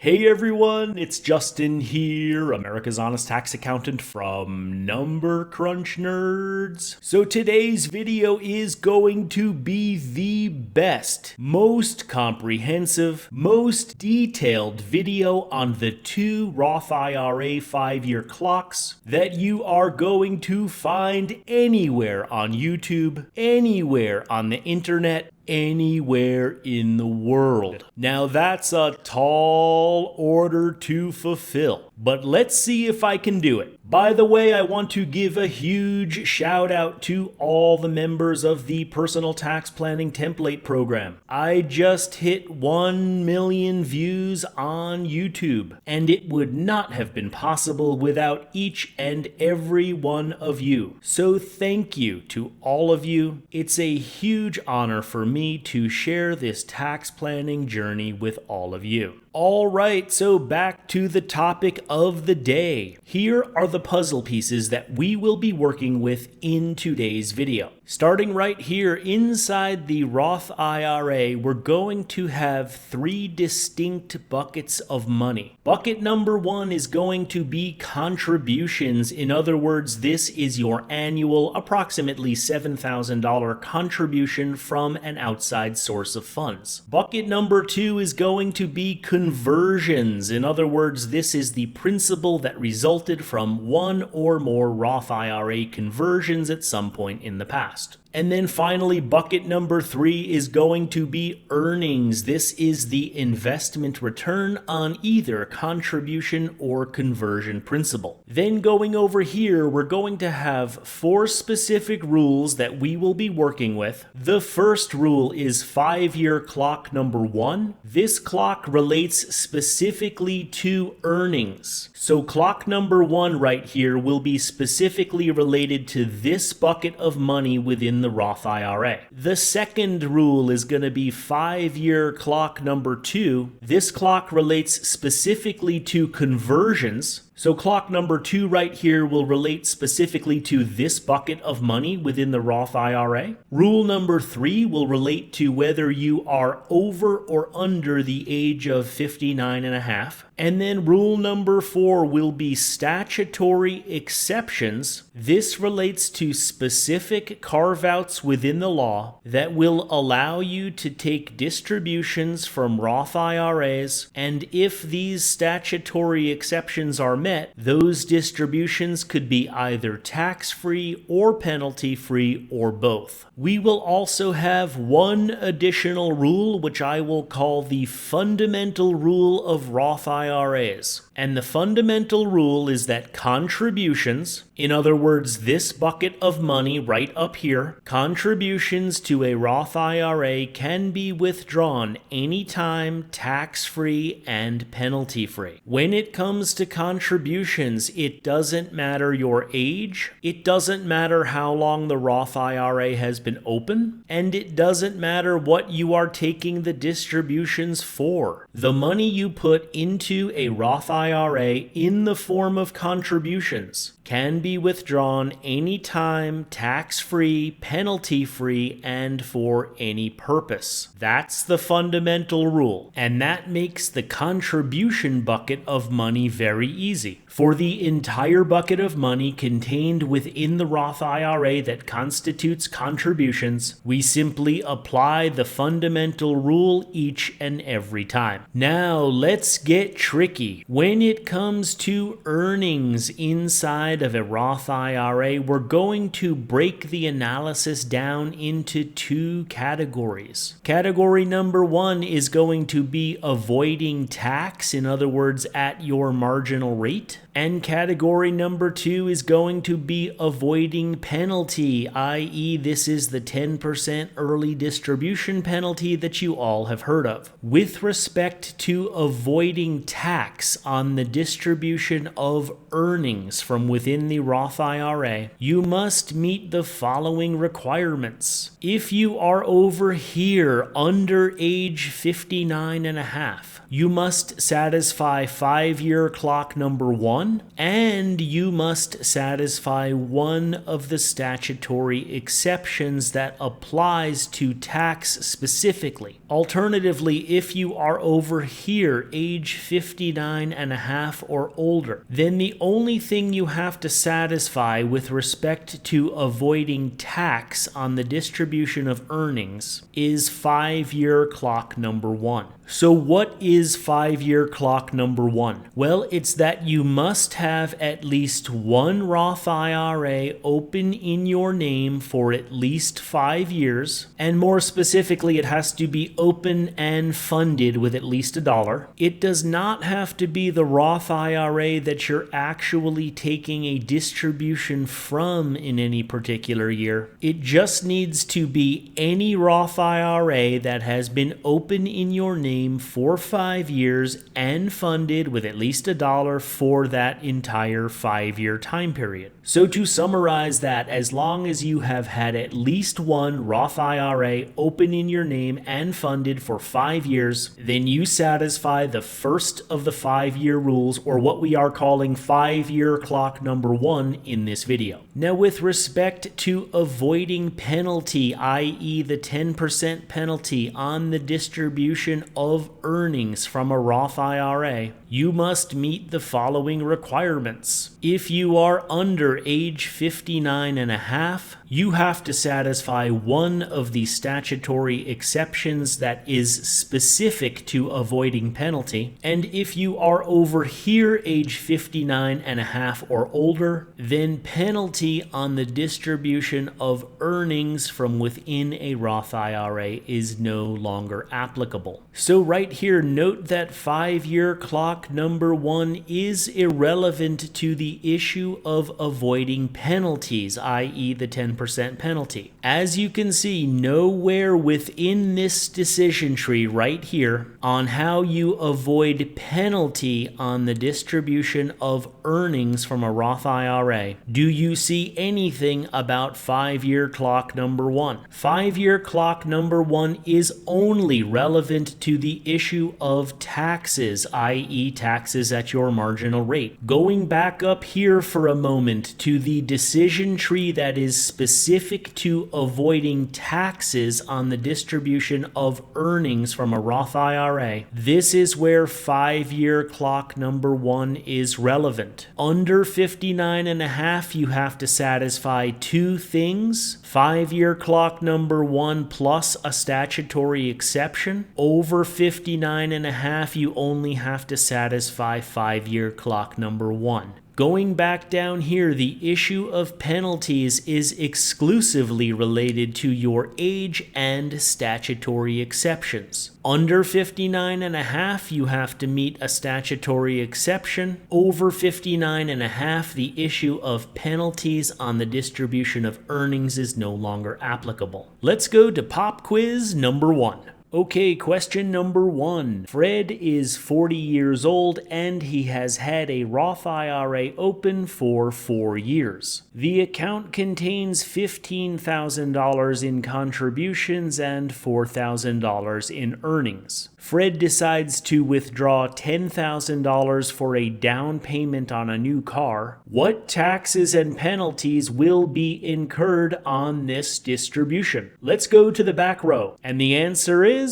Hey everyone, it's Justin here, America's Honest Tax Accountant from Number Crunch Nerds. So today's video is going to be the best, most comprehensive, most detailed video on the two Roth IRA 5-year clocks that you are going to find anywhere on YouTube, anywhere on the internet, anywhere in the world. Now that's a tall order to fulfill, but let's see if I can do it. By the way, I want to give a huge shout out to all the members of the Personal Tax Planning Template Program. I just hit 1 million views on YouTube, and it would not have been possible without each and every one of you. So thank you to all of you. It's a huge honor for me to share this tax planning journey with all of you. All right, so back to the topic of the day. Here are the puzzle pieces that we will be working with in today's video. Starting right here inside the Roth IRA, we're going to have 3 distinct buckets of money. Bucket number 1 is going to be contributions. In other words, this is your annual approximately $7,000 contribution from an outside source of funds. Bucket number 2 is going to be conversions. In other words, this is the principal that resulted from one or more Roth IRA conversions at some point in the past. And then finally, bucket number 3 is going to be earnings. This is the investment return on either contribution or conversion principal. Then going over here, we're going to have 4 specific rules that we will be working with. The first rule is 5-year clock number 1. This clock relates specifically to earnings. So clock number 1 right here will be specifically related to this bucket of money within the Roth IRA. The second rule is going to be 5-year clock number 2. This clock relates specifically to conversions. So clock number 2 right here will relate specifically to this bucket of money within the Roth IRA. Rule number 3 will relate to whether you are over or under the age of 59 and a half. And then rule number 4 will be statutory exceptions. This relates to specific carve-outs within the law that will allow you to take distributions from Roth IRAs, and if these statutory exceptions are met, those distributions could be either tax-free or penalty-free or both. We will also have one additional rule, which I will call the fundamental rule of Roth IRAs. And the fundamental rule is that contributions, in other words, this bucket of money right up here, contributions to a Roth IRA can be withdrawn anytime tax-free and penalty-free. When it comes to contributions, it doesn't matter your age, it doesn't matter how long the Roth IRA has been open, and it doesn't matter what you are taking the distributions for. The money you put into a Roth IRA in the form of contributions can be withdrawn anytime, tax-free, penalty-free, and for any purpose. That's the fundamental rule, and that makes the contribution bucket of money very easy. For the entire bucket of money contained within the Roth IRA that constitutes contributions, we simply apply the fundamental rule each and every time. Now, let's get tricky. When it comes to earnings inside of a Roth IRA, we're going to break the analysis down into 2 categories. Category number 1 is going to be avoiding tax, in other words, at your marginal rate. And category number 2 is going to be avoiding penalty, i.e. this is the 10% early distribution penalty that you all have heard of. With respect to avoiding tax on the distribution of earnings from within the Roth IRA, you must meet the following requirements. If you are over here under age 59 and a half, you must satisfy 5-year clock number 1, and you must satisfy one of the statutory exceptions that applies to tax specifically. Alternatively, if you are over here, age 59 and a half or older, then the only thing you have to satisfy with respect to avoiding tax on the distribution of earnings is 5-year clock number 1. So what is 5-year clock number 1? Well, it's that you must have at least one Roth IRA open in your name for at least 5 years, and more specifically, it has to be open and funded with at least $1. It does not have to be the Roth IRA that you're actually taking a distribution from in any particular year. It just needs to be any Roth IRA that has been open in your name for 5 years and funded with at least $1 for that entire 5-year time period. So to summarize that, as long as you have had at least one Roth IRA open in your name and funded for 5 years, then you satisfy the first of the 5-year rules, or what we are calling 5-year clock number 1 in this video. Now, with respect to avoiding penalty, i.e. the 10% penalty on the distribution of earnings from a Roth IRA, you must meet the following requirements. If you are under age 59 and a half, you have to satisfy one of the statutory exceptions that is specific to avoiding penalty. And if you are over here age 59 and a half or older, then penalty on the distribution of earnings from within a Roth IRA is no longer applicable. So right here, note that 5-year clock number 1 is irrelevant to the issue of avoiding penalties, i.e. the 10% penalty. As you can see, nowhere within this decision tree right here on how you avoid penalty on the distribution of earnings from a Roth IRA do you see anything about 5-year clock number 1. 5-year clock number 1 is only relevant to the issue of taxes, i.e. taxes at your marginal rate. Going back up here for a moment to the decision tree that is specific to avoiding taxes on the distribution of earnings from a Roth IRA, this is where 5-year clock number 1 is relevant. Under 59 and a half, you have to satisfy 2 things. 5-year clock number 1 plus a statutory exception. Over 59 and a half, you only have to satisfy 5-year clock number 1. Going back down here, the issue of penalties is exclusively related to your age and statutory exceptions. Under 59 and a half, you have to meet a statutory exception. Over 59 and a half, the issue of penalties on the distribution of earnings is no longer applicable. Let's go to pop quiz number 1. Okay, question number 1. Fred is 40 years old and he has had a Roth IRA open for 4 years. The account contains $15,000 in contributions and $4,000 in earnings. Fred decides to withdraw $10,000 for a down payment on a new car. What taxes and penalties will be incurred on this distribution? Let's go to the back row. And the answer is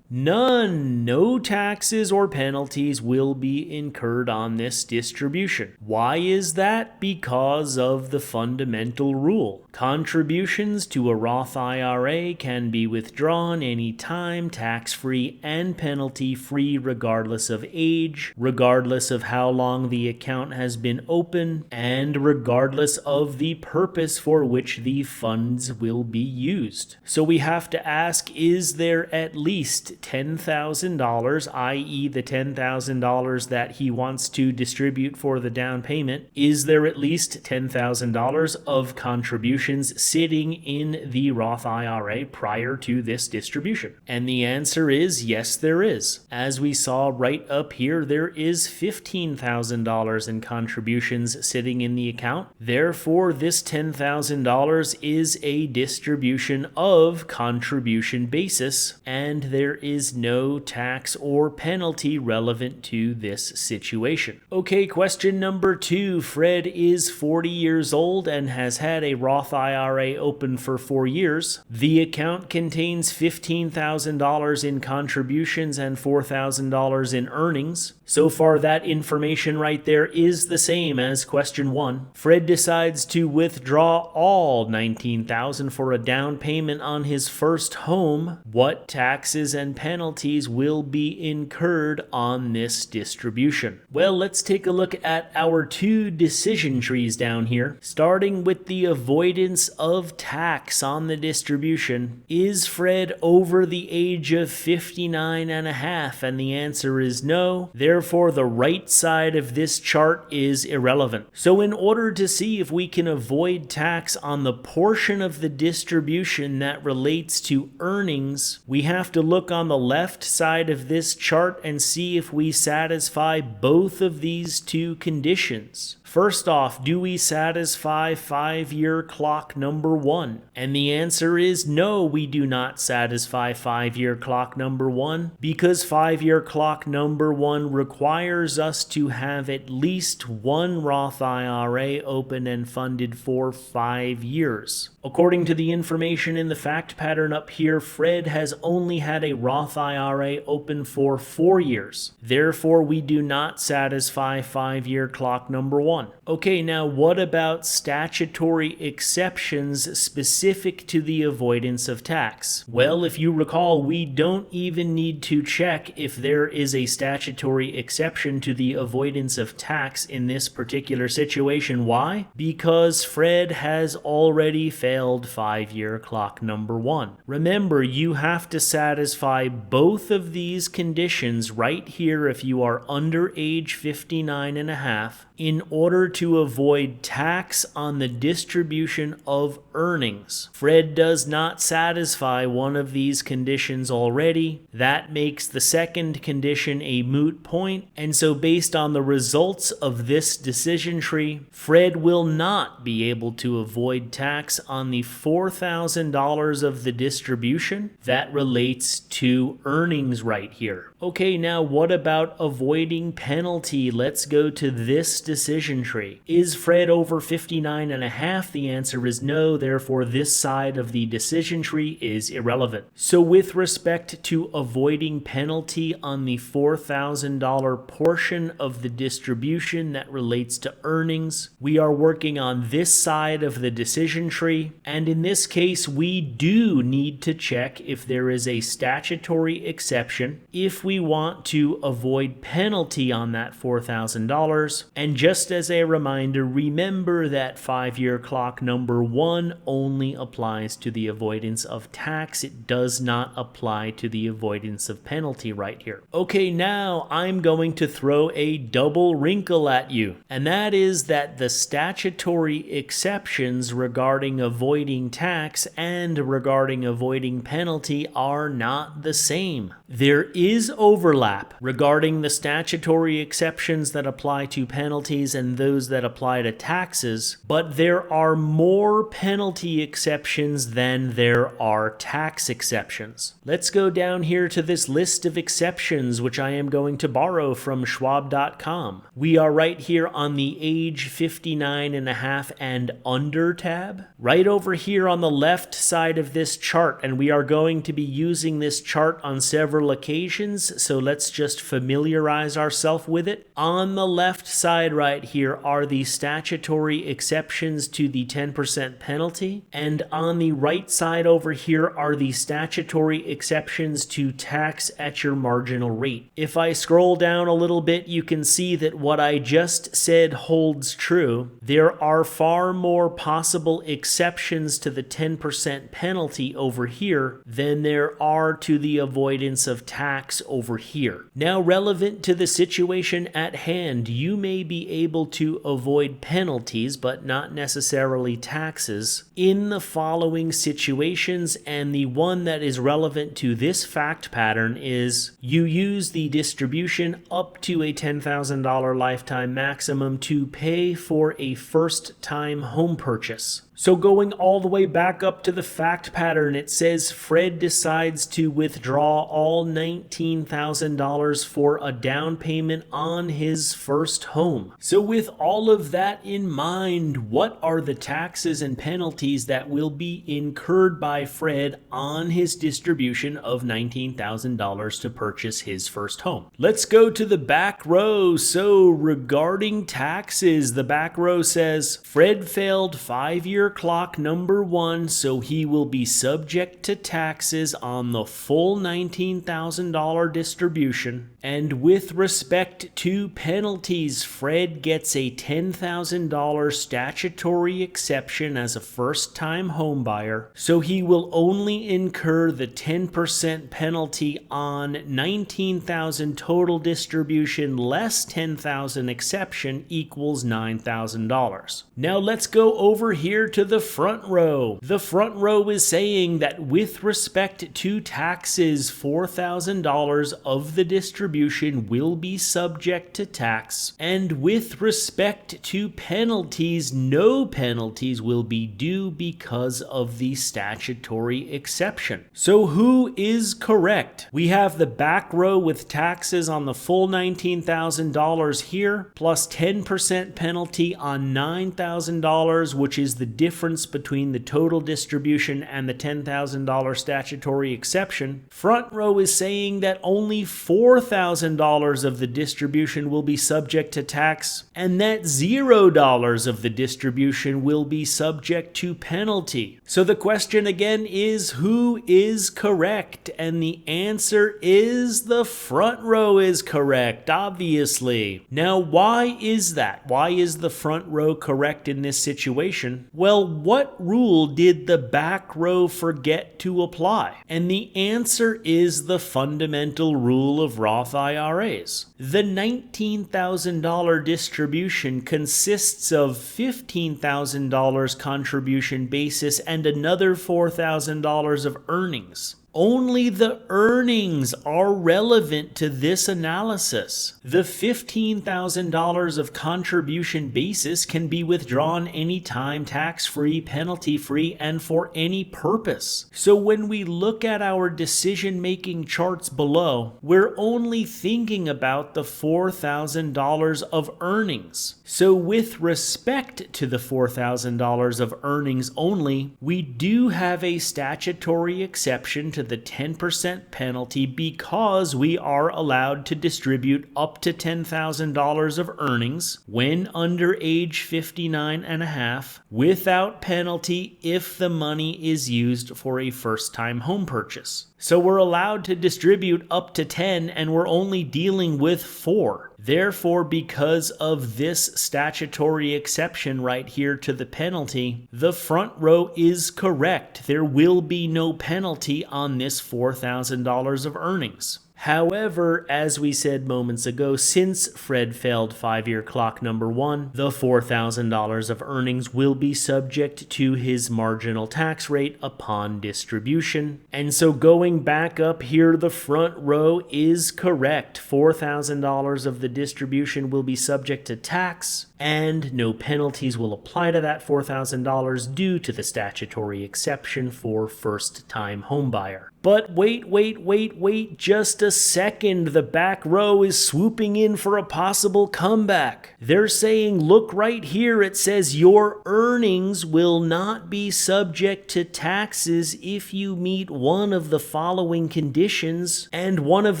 none. No taxes or penalties will be incurred on this distribution. Why is that? Because of the fundamental rule. Contributions to a Roth IRA can be withdrawn anytime, tax-free and penalty-free, regardless of age, regardless of how long the account has been open, and regardless of the purpose for which the funds will be used. So we have to ask, is there at least $10,000, i.e. the $10,000 that he wants to distribute for the down payment? Is there at least $10,000 of contributions sitting in the Roth IRA prior to this distribution? And the answer is yes, there is. As we saw right up here, there is $15,000 in contributions sitting in the account. Therefore, this $10,000 is a distribution of contribution basis, and there is no tax or penalty relevant to this situation. Okay, question number 2. Fred is 40 years old and has had a Roth IRA open for 4 years. The account contains $15,000 in contributions and $4,000 in earnings. So far, that information right there is the same as question 1. Fred decides to withdraw all $19,000 for a down payment on his first home. What taxes and penalties will be incurred on this distribution? Well, let's take a look at our 2 decision trees down here. Starting with the avoidance of tax on the distribution. Is Fred over the age of 59 and a half? And the answer is no. Therefore, the right side of this chart is irrelevant. So in order to see if we can avoid tax on the portion of the distribution that relates to earnings, we have to look on the left side of this chart and see if we satisfy both of these 2 conditions. First off, do we satisfy 5-year clock number 1? And the answer is no, we do not satisfy 5-year clock number 1, because 5-year clock number 1 requires us to have at least one Roth IRA open and funded for 5 years. According to the information in the fact pattern up here, Fred has only had a Roth IRA open for 4 years. Therefore, we do not satisfy 5-year clock number 1. Okay, now what about statutory exceptions specific to the avoidance of tax? Well, if you recall, we don't even need to check if there is a statutory exception to the avoidance of tax in this particular situation. Why? Because Fred has already failed 5-year clock number 1. Remember, you have to satisfy both of these conditions right here if you are under age 59 and a half in order to avoid tax on the distribution of earnings. Fred does not satisfy one of these conditions already. That makes the second condition a moot point, and so based on the results of this decision tree, Fred will not be able to avoid tax on the $4,000 of the distribution that relates to earnings right here. Okay, now what about avoiding penalty? Let's go to this decision tree. Is Fred over 59 and a half? The answer is no, therefore this side of the decision tree is irrelevant. So with respect to avoiding penalty on the $4,000 portion of the distribution that relates to earnings, we are working on this side of the decision tree, and in this case we do need to check if there is a statutory exception if we want to avoid penalty on that $4,000. And just as a reminder, remember that 5-year clock number 1 only applies to the avoidance of tax. It does not apply to the avoidance of penalty right here. Okay, now I'm going to throw a double wrinkle at you, and that is that the statutory exceptions regarding avoiding tax and regarding avoiding penalty are not the same. There is overlap regarding the statutory exceptions that apply to penalties and those that apply to taxes, but there are more penalty exceptions than there are tax exceptions. Let's go down here to this list of exceptions, which I am going to borrow from Schwab.com. We are right here on the age 59 and a half and under tab, right over here on the left side of this chart, and we are going to be using this chart on several occasions, so let's just familiarize ourselves with it. On the left side right here are the statutory exceptions to the 10% penalty, and on the right side over here are the statutory exceptions to tax at your marginal rate. If I scroll down a little bit, you can see that what I just said holds true. There are far more possible exceptions to the 10% penalty over here than there are to the avoidance of tax over here. Now, relevant to the situation at hand, you may be able to avoid penalties, but not necessarily taxes, in the following situations, and the one that is relevant to this fact pattern is you use the distribution up to a $10,000 lifetime maximum to pay for a first-time home purchase. So going all the way back up to the fact pattern, it says Fred decides to withdraw all $19,000 for a down payment on his first home. So with all of that in mind, what are the taxes and penalties that will be incurred by Fred on his distribution of $19,000 to purchase his first home? Let's go to the back row. So regarding taxes, the back row says Fred failed 5-year clock number 1, so he will be subject to taxes on the full $19,000 distribution. And with respect to penalties, Fred gets a $10,000 statutory exception as a first-time homebuyer, so he will only incur the 10% penalty on $19,000 total distribution less $10,000 exception equals $9,000. Now let's go over here to the front row. The front row is saying that with respect to taxes, $4,000 of the distribution will be subject to tax, and with respect to penalties, no penalties will be due because of the statutory exception. So who is correct? We have the back row with taxes on the full $19,000 here, plus 10% penalty on $9,000, which is the difference between the total distribution and the $10,000 statutory exception. Front row is saying that only $4,000 of the distribution will be subject to tax, and that $0 of the distribution will be subject to penalty. So the question again is, who is correct? And the answer is the front row is correct, obviously. Now, why is that? Why is the front row correct in this situation? Well, what rule did the back row forget to apply? And the answer is the fundamental rule of Roth IRAs. The $19,000 distribution consists of $15,000 contribution basis and another $4,000 of earnings. Only the earnings are relevant to this analysis. The $15,000 of contribution basis can be withdrawn anytime, tax-free, penalty-free, and for any purpose. So when we look at our decision-making charts below, we're only thinking about the $4,000 of earnings. So with respect to the $4,000 of earnings only, we do have a statutory exception to the 10% penalty because we are allowed to distribute up to $10,000 of earnings when under age 59 and a half without penalty if the money is used for a first-time home purchase. So we're allowed to distribute up to 10 and we're only dealing with 4. Therefore, because of this statutory exception right here to the penalty, the front row is correct. There will be no penalty on this $4,000 of earnings. However, as we said moments ago, since Fred failed 5-year clock number 1, the $4,000 of earnings will be subject to his marginal tax rate upon distribution. And so going back up here, the front row is correct. $4,000 of the distribution will be subject to tax, and no penalties will apply to that $4,000 due to the statutory exception for first-time homebuyer. But wait just a second. The back row is swooping in for a possible comeback. They're saying, look right here, it says your earnings will not be subject to taxes if you meet one of the following conditions. And one of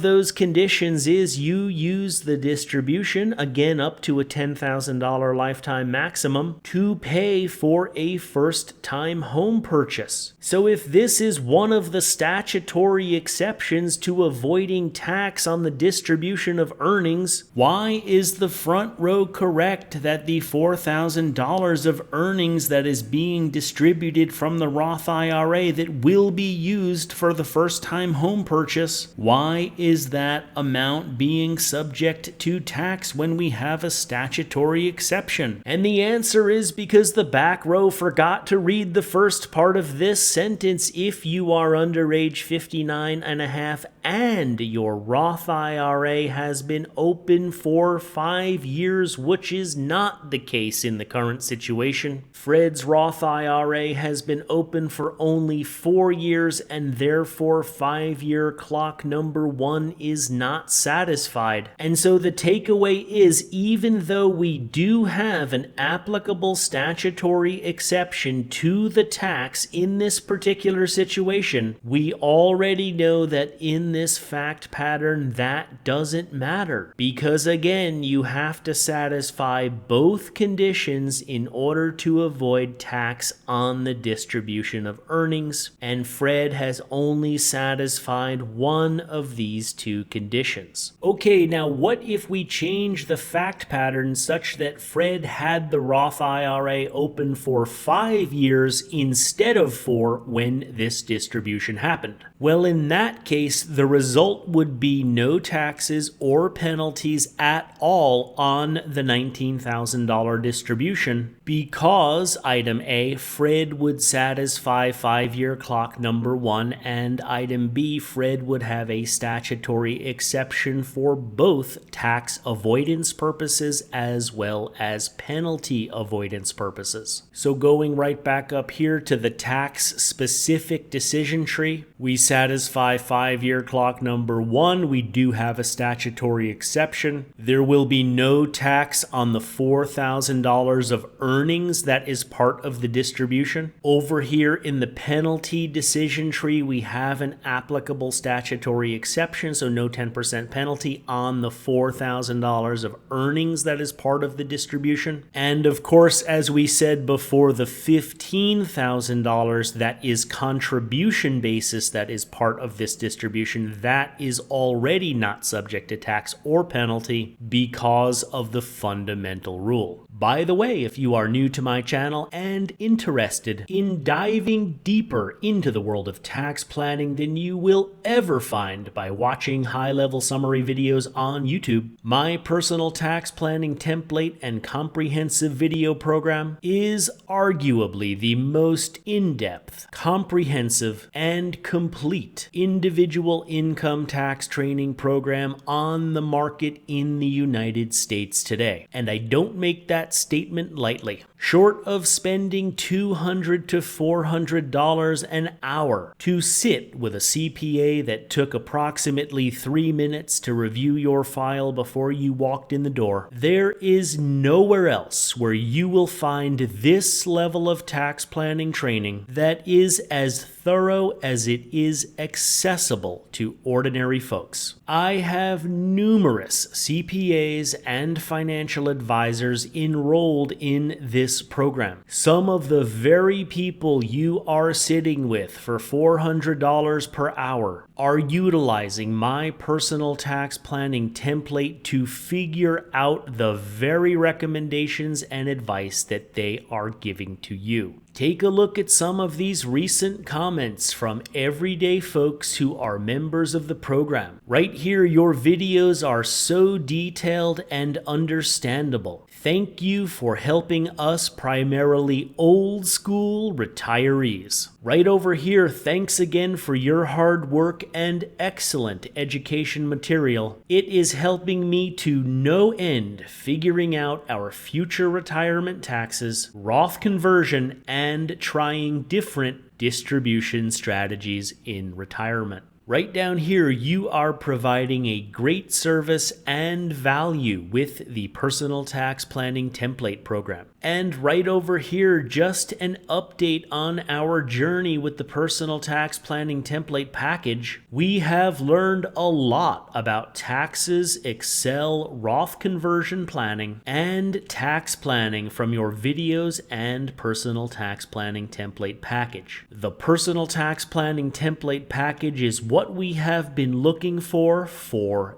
those conditions is you use the distribution, again up to a $10,000 lifetime maximum, to pay for a first-time home purchase. So if this is one of the statutory exceptions to avoiding tax on the distribution of earnings, why is the front row correct that the $4,000 of earnings that is being distributed from the Roth IRA that will be used for the first-time home purchase, why is that amount being subject to tax when we have a statutory exception? And the answer is because the back row forgot to read the first part of this sentence. If you are under age 59 and a half and your Roth IRA has been open for 5 years, which is not the case in the current situation. Fred's Roth IRA has been open for only 4 years, and therefore 5-year clock number 1 is not satisfied. And so the takeaway is, even though we do have an applicable statutory exception to the tax in this particular situation, we already know that in this fact pattern that doesn't matter, because again, you have to satisfy both conditions in order to avoid tax on the distribution of earnings, and Fred has only satisfied one of these two conditions. Okay, now what if we change the fact pattern such that Fred had the Roth IRA open for 5 years instead of 4 when this distribution happened? Well, in that case, the result would be no taxes or penalties at all on the $19,000 distribution, because item A, Fred would satisfy 5-year clock number 1, and item B, Fred would have a statutory exception for both tax avoidance purposes as well as penalty avoidance purposes. So going right back up here to the tax specific decision tree, we satisfy 5-year clock number 1, we do have a statutory exception. There will be no tax on the $4,000 of earnings that is part of the distribution. Over here in the penalty decision tree, we have an applicable statutory exception, so no 10% penalty on the $4,000 of earnings that is part of the distribution. And of course, as we said before, the $15,000 that is contribution basis that is part of this distribution, that is already not subject to tax or penalty because of the fundamental rule. By the way, if you are new to my channel and interested in diving deeper into the world of tax planning than you will ever find by watching high-level summary videos on YouTube, my personal tax planning template and comprehensive video program is arguably the most in-depth, comprehensive, and complete individual income tax training program on the market in the United States today. And I don't make that statement lightly. Short of spending $200 to $400 an hour to sit with a CPA that took approximately 3 minutes to review your file before you walked in the door, there is nowhere else where you will find this level of tax planning training that is as thorough as it is accessible to ordinary folks. I have numerous CPAs and financial advisors enrolled in this program. Some of the very people you are sitting with for $400 per hour are utilizing my personal tax planning template to figure out the very recommendations and advice that they are giving to you. Take a look at some of these recent comments from everyday folks who are members of the program. Right here, your videos are so detailed and understandable. Thank you for helping us primarily old school retirees. Right over here, thanks again for your hard work and excellent education material. It is helping me to no end figuring out our future retirement taxes, Roth conversion, and trying different distribution strategies in retirement. Right down here, you are providing a great service and value with the Personal Tax Planning Template Program. And right over here, just an update on our journey with the Personal Tax Planning Template Package. We have learned a lot about taxes, Excel, Roth conversion planning, and tax planning from your videos and Personal Tax Planning Template Package. The Personal Tax Planning Template Package is what we have been looking for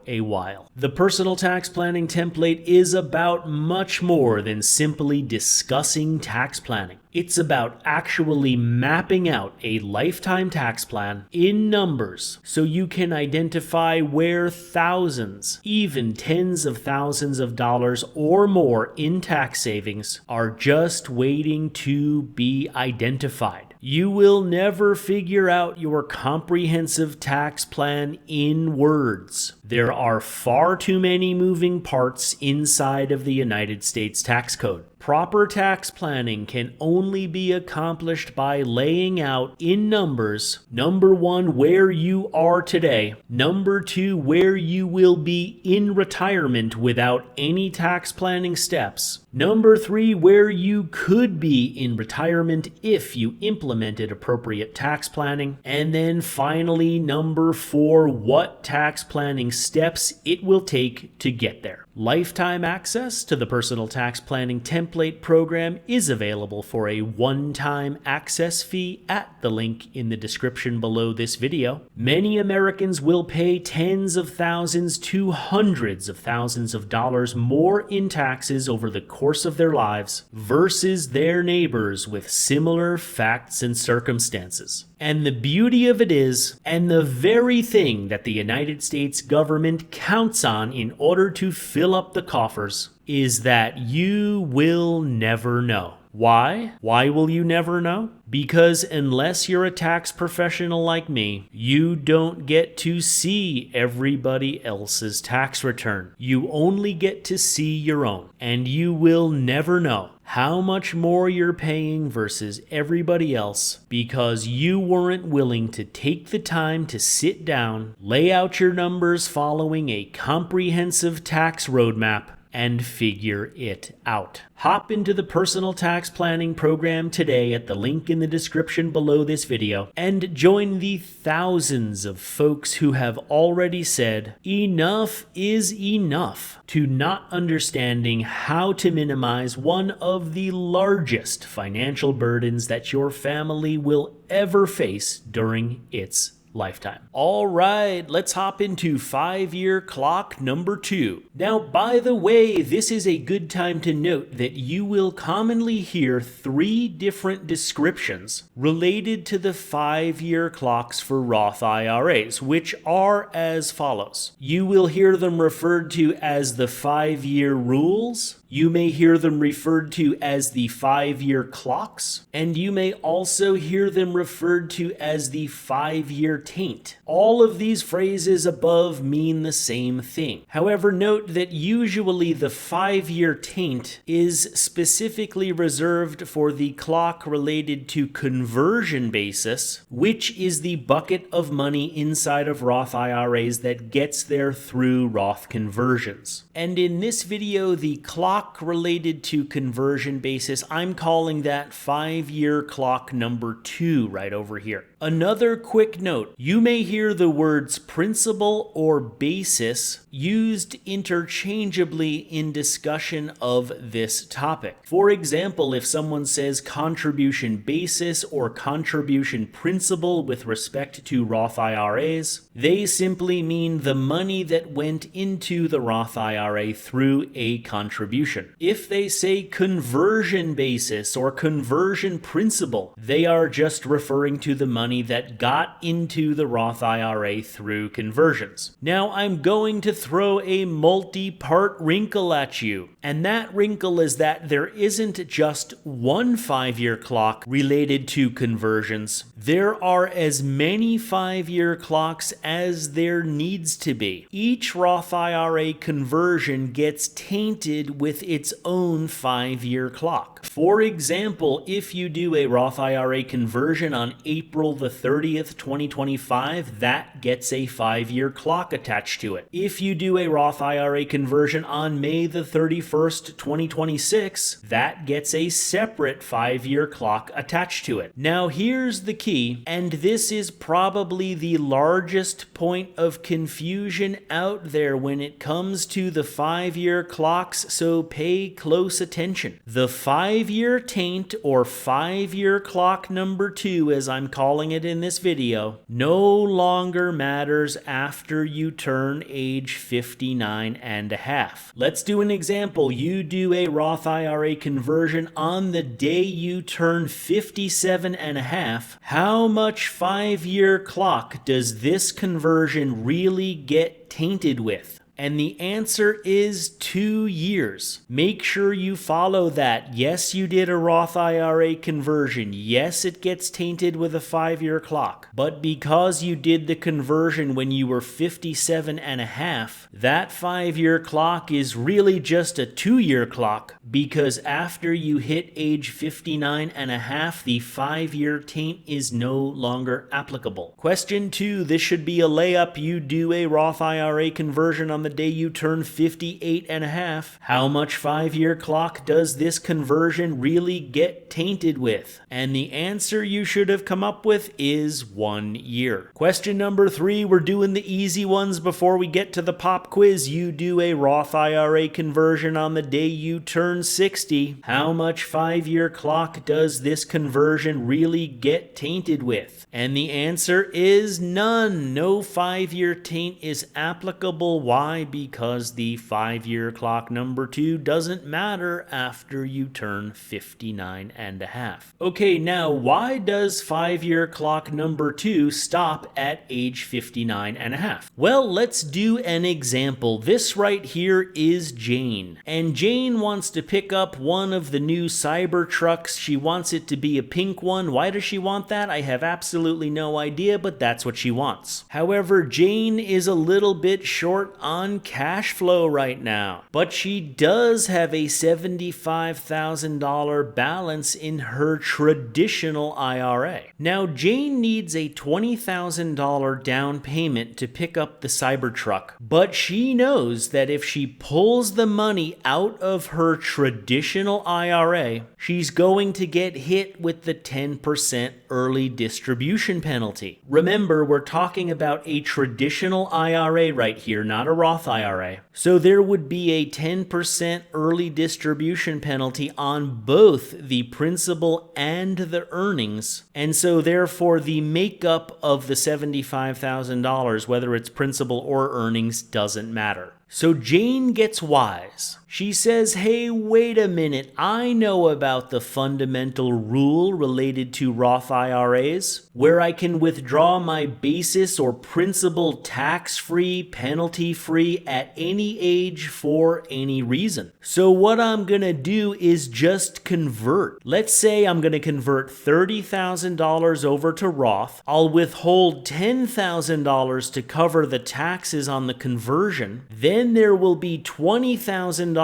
a while. The Personal Tax Planning Template is about much more than simply discussing tax planning. It's about actually mapping out a lifetime tax plan in numbers so you can identify where thousands, even tens of thousands of dollars or more in tax savings are just waiting to be identified. You will never figure out your comprehensive tax plan in words. There are far too many moving parts inside of the United States tax code. Proper tax planning can only be accomplished by laying out in numbers, number one, where you are today, number two, where you will be in retirement without any tax planning steps, number three, where you could be in retirement if you implemented appropriate tax planning, and then finally, number four, what tax planning steps it will take to get there. Lifetime access to the Personal Tax Planning Template program is available for a one-time access fee at the link in the description below this video. Many Americans will pay tens of thousands to hundreds of thousands of dollars more in taxes over the course of their lives versus their neighbors with similar facts and circumstances. And the beauty of it is, and the very thing that the United States government counts on in order to fill up the coffers, is that you will never know. Why? Why will you never know? Because unless you're a tax professional like me, you don't get to see everybody else's tax return. You only get to see your own, and you will never know how much more you're paying versus everybody else because you weren't willing to take the time to sit down, lay out your numbers following a comprehensive tax roadmap, and figure it out. Hop into the Personal Tax Planning program today at the link in the description below this video and join the thousands of folks who have already said enough is enough to not understanding how to minimize one of the largest financial burdens that your family will ever face during its lifetime. All right, let's hop into 5-year clock number 2. Now, by the way, this is a good time to note that you will commonly hear 3 different descriptions related to the 5-year clocks for Roth IRAs, which are as follows. You will hear them referred to as the 5-year rules. You may hear them referred to as the 5-year clocks, and you may also hear them referred to as the 5-year taint. All of these phrases above mean the same thing. However, note that usually the 5-year taint is specifically reserved for the clock related to conversion basis, which is the bucket of money inside of Roth IRAs that gets there through Roth conversions. And in this video, the clock related to conversion basis, I'm calling that 5-year clock number 2 right over here. Another quick note, you may hear the words principal or basis used interchangeably in discussion of this topic. For example, if someone says contribution basis or contribution principal with respect to Roth IRAs, they simply mean the money that went into the Roth IRA through a contribution. If they say conversion basis or conversion principal, they are just referring to the money that got into the Roth IRA through conversions. Now, I'm going to throw a multi-part wrinkle at you, and that wrinkle is that there isn't just one 5-year clock related to conversions. There are as many 5-year clocks as there needs to be. Each Roth IRA conversion gets tainted with its own 5-year clock. For example, if you do a Roth IRA conversion on April the 30th, 2025, that gets a 5-year clock attached to it. If you do a Roth IRA conversion on May the 31st, 2026, that gets a separate 5-year clock attached to it. Now here's the key, and this is probably the largest point of confusion out there when it comes to the 5-year clocks, so pay close attention. The 5-year taint, or 5-year clock number 2, as I'm calling it in this video, no longer matters after you turn age 59 and a half. Let's do an example. You do a Roth IRA conversion on the day you turn 57 and a half. How much 5-year clock does this conversion really get tainted with? And the answer is 2 years. Make sure you follow that. Yes, you did a Roth IRA conversion. Yes, it gets tainted with a 5-year clock. But because you did the conversion when you were 57 and a half, that 5-year clock is really just a 2-year clock, because after you hit age 59 and a half, the 5-year taint is no longer applicable. Question 2, this should be a layup. You do a Roth IRA conversion on the day you turn 58 and a half. How much 5-year clock does this conversion really get tainted with? And the answer you should have come up with is 1 year. Question number 3, we're doing the easy ones before we get to the pop quiz. You do a Roth IRA conversion on the day you turn 60. How much 5-year clock does this conversion really get tainted with? And the answer is none. No 5-year taint is applicable. Why? Because the 5-year clock number 2 doesn't matter after you turn 59 and a half. Okay, now why does 5-year clock number 2 stop at age 59 and a half? Well, let's do an example. This right here is Jane. And Jane wants to pick up one of the new Cyber trucks. She wants it to be a pink one. Why does she want that? I have absolutely no idea, but that's what she wants. However, Jane is a little bit short on cash flow right now, but she does have a $75,000 balance in her traditional IRA. Now, Jane needs a $20,000 down payment to pick up the Cybertruck, but she knows that if she pulls the money out of her traditional IRA, she's going to get hit with the 10% early distribution penalty. Remember, we're talking about a traditional IRA right here, not a Roth IRA. So there would be a 10% early distribution penalty on both the principal and the earnings. And so therefore the makeup of the $75,000, whether it's principal or earnings, doesn't matter. So Jane gets wise. She says, hey, wait a minute, I know about the fundamental rule related to Roth IRAs, where I can withdraw my basis or principal tax-free, penalty-free at any age for any reason. So what I'm gonna do is just convert. Let's say I'm gonna convert $30,000 over to Roth. I'll withhold $10,000 to cover the taxes on the conversion. Then there will be $20,000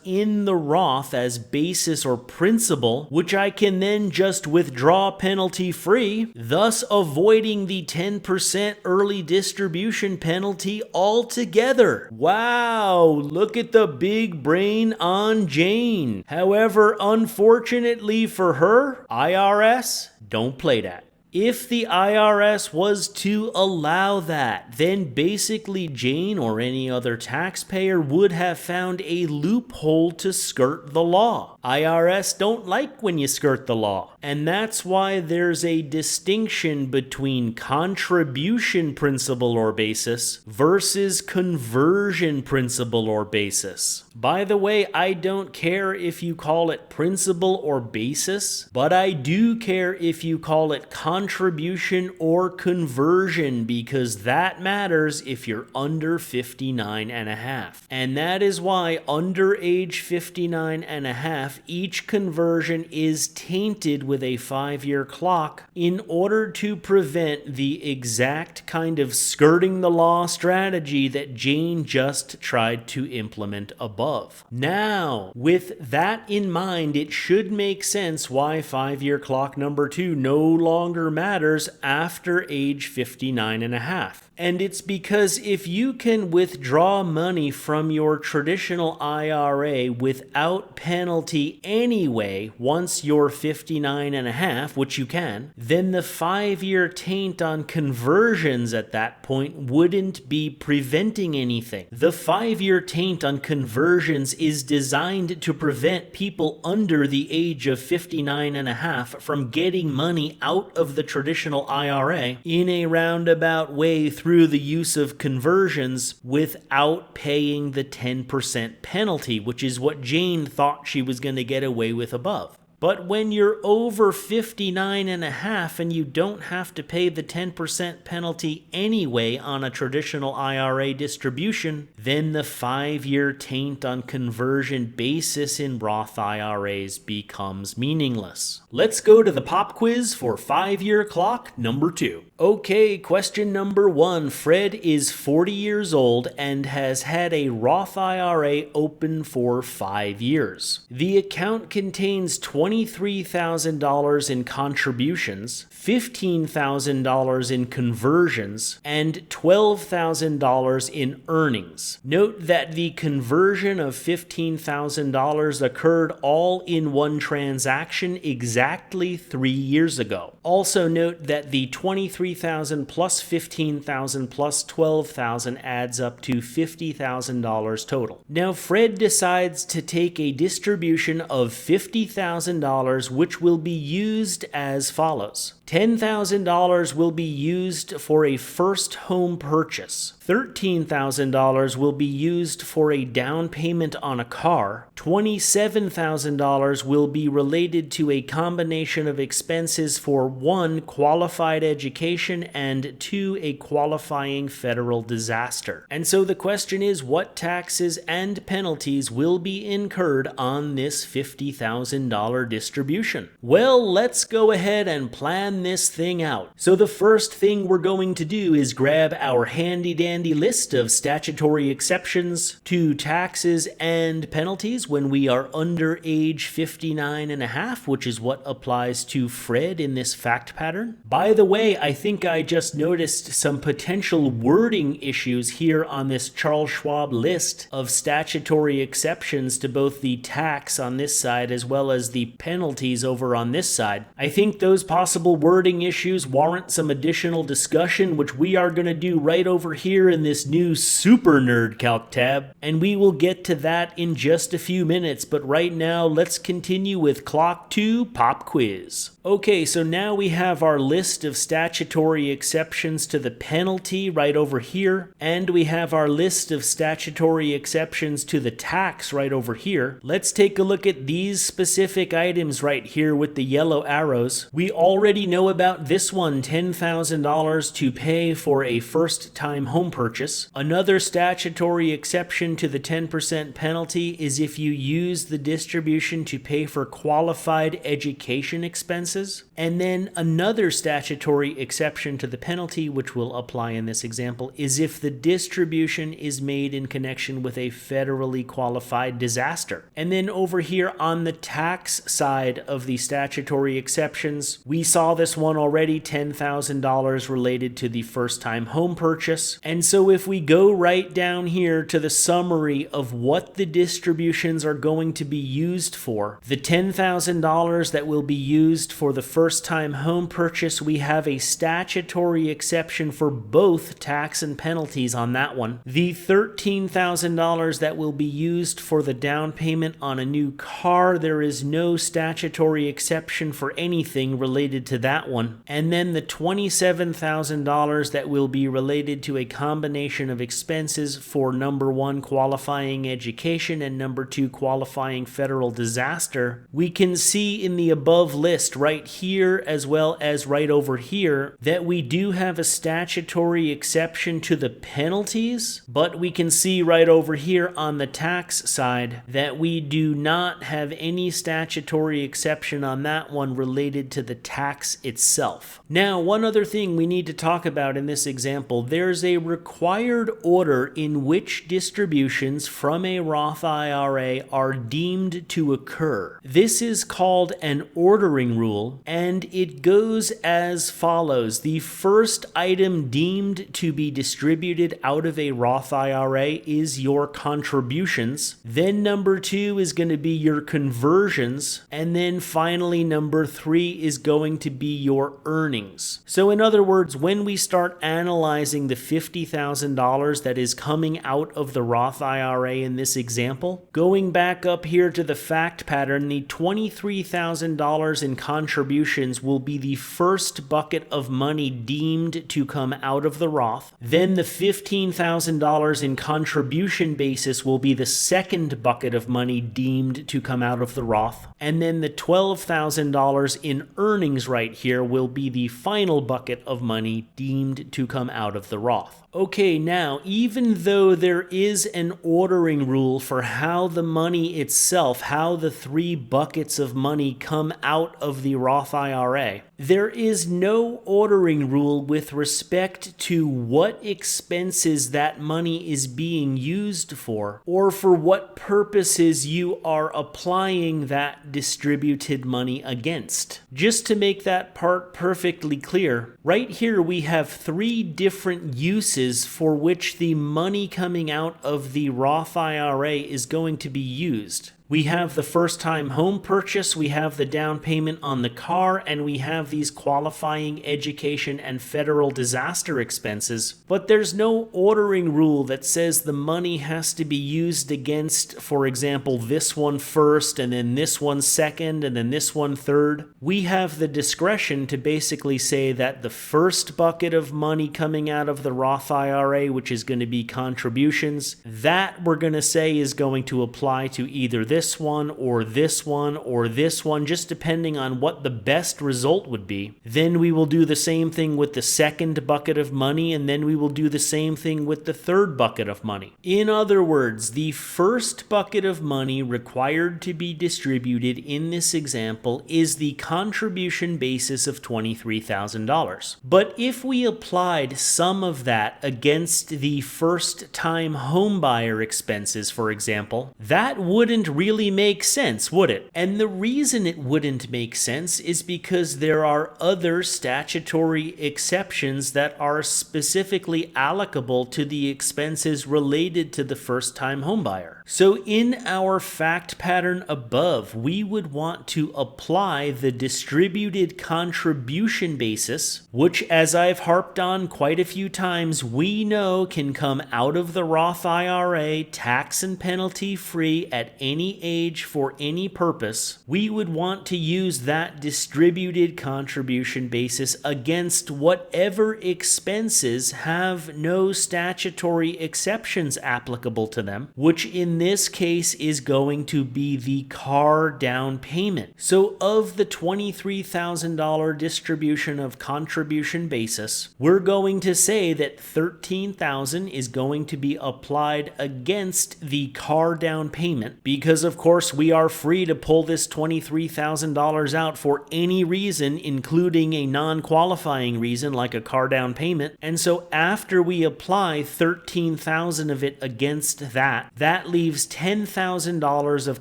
in the Roth as basis or principal, which I can then just withdraw penalty free, thus avoiding the 10% early distribution penalty altogether. Wow, look at the big brain on Jane. However, unfortunately for her, IRS, don't play that. If the IRS was to allow that, then basically Jane or any other taxpayer would have found a loophole to skirt the law. IRS don't like when you skirt the law. And that's why there's a distinction between contribution principal or basis versus conversion principal or basis. By the way, I don't care if you call it principal or basis, but I do care if you call it contribution or conversion, because that matters if you're under 59 and a half. And that is why under age 59 and a half, each conversion is tainted with a 5-year clock in order to prevent the exact kind of skirting the law strategy that Jane just tried to implement above. Now, with that in mind, it should make sense why 5-year clock number 2 no longer matters after age 59 and a half. And it's because if you can withdraw money from your traditional IRA without penalty anyway, once you're 59 and a half, which you can, then the 5-year taint on conversions at that point wouldn't be preventing anything. The 5-year taint on conversions is designed to prevent people under the age of 59 and a half from getting money out of the traditional IRA in a roundabout way through the use of conversions without paying the 10% penalty, which is what Jane thought she was going to get away with above. But when you're over 59 and a half and you don't have to pay the 10% penalty anyway on a traditional IRA distribution, then the 5-year taint on conversion basis in Roth IRAs becomes meaningless. Let's go to the pop quiz for 5-year clock number 2. Okay, question number 1. Fred is 40 years old and has had a Roth IRA open for 5 years. The account contains $23,000 in contributions, $15,000 in conversions, and $12,000 in earnings. Note that the conversion of $15,000 occurred all in one transaction exactly 3 years ago. Also note that the $23,000 plus $15,000 plus $12,000 adds up to $50,000 total. Now Fred decides to take a distribution of $50,000 which will be used as follows. $10,000 will be used for a first home purchase. $13,000 will be used for a down payment on a car. $27,000 will be related to a combination of expenses for 1, qualified education, and 2, a qualifying federal disaster. And so the question is, what taxes and penalties will be incurred on this $50,000 distribution? Well, let's go ahead and plan this thing out. So the first thing we're going to do is grab our handy dandy list of statutory exceptions to taxes and penalties when we are under age 59 and a half, which is what applies to Fred in this fact pattern. By the way, I think I just noticed some potential wording issues here on this Charles Schwab list of statutory exceptions to both the tax on this side as well as the penalties over on this side. I think those possible wording issues warrant some additional discussion, which we are going to do right over here in this new Super Nerd Calc tab, and we will get to that in just a few minutes. But right now, let's continue with Clock 2 Pop Quiz. Okay, so now we have our list of statutory exceptions to the penalty right over here, and we have our list of statutory exceptions to the tax right over here. Let's take a look at these specific items right here with the yellow arrows. We already know about this one, $10,000 to pay for a first-time home purchase. Another statutory exception to the 10% penalty is if you use the distribution to pay for qualified education expenses. And then another statutory exception to the penalty, which will apply in this example, is if the distribution is made in connection with a federally qualified disaster. And then over here on the tax side of the statutory exceptions, we saw this one already, $10,000 related to the first-time home purchase. And so if we go right down here to the summary of what the distributions are going to be used for, the $10,000 that will be used for the first-time home purchase, we have a statutory exception for both tax and penalties on that one. The $13,000 that will be used for the down payment on a new car, there is no statutory exception for anything related to that one. And then the $27,000 that will be related to a combination of expenses for number 1, qualifying education, and number 2, qualifying federal disaster. We can see in the above list right here as well as right over here that we do have a statutory exception to the penalties, but we can see right over here on the tax side that we do not have any statutory exception on that one related to the tax itself. Now, one other thing we need to talk about in this example, there's a required order in which distributions from a Roth IRA are deemed to occur. This is called an ordering rule, and it goes as follows. The first item deemed to be distributed out of a Roth IRA is your contributions. Then number 2 is going to be your conversions. And then finally, number 3 is going to be your earnings. So in other words, when we start analyzing the $50,000 that is coming out of the Roth IRA in this example, going back up here to the fact pattern, the $23,000 in contributions contributions will be the first bucket of money deemed to come out of the Roth. Then the $15,000 in contribution basis will be the second bucket of money deemed to come out of the Roth. And then the $12,000 in earnings right here will be the final bucket of money deemed to come out of the Roth. Okay, now, even though there is an ordering rule for how the money itself, how the three buckets of money come out of the Roth IRA, there is no ordering rule with respect to what expenses that money is being used for, or for what purposes you are applying that distributed money against. Just to make that part perfectly clear, right here we have three different uses for which the money coming out of the Roth IRA is going to be used. We have the first-time home purchase, we have the down payment on the car, and we have these qualifying education and federal disaster expenses. But there's no ordering rule that says the money has to be used against, for example, this one first, and then this one second, and then this one third. We have the discretion to basically say that the first bucket of money coming out of the Roth IRA, which is going to be contributions, that we're going to say is going to apply to either this one or this one or this one, just depending on what the best result would be. Then we will do the same thing with the second bucket of money, and then we will do the same thing with the third bucket of money. In other words, the first bucket of money required to be distributed in this example is the contribution basis of $23,000. But if we applied some of that against the first-time homebuyer expenses, for example, that wouldn't really make sense, would it? And the reason it wouldn't make sense is because there are other statutory exceptions that are specifically allocable to the expenses related to the first-time homebuyer. So in our fact pattern above, we would want to apply the distributed contribution basis, which, as I've harped on quite a few times, we know can come out of the Roth IRA tax and penalty free at any age for any purpose. We would want to use that distributed contribution basis against whatever expenses have no statutory exceptions applicable to them, which in this case is going to be the car down payment. So of the $23,000 distribution of contribution basis, we're going to say that $13,000 is going to be applied against the car down payment, because of course we are free to pull this $23,000 out for any reason, including a non-qualifying reason like a car down payment. And so after we apply $13,000 of it against that leaves $10,000 of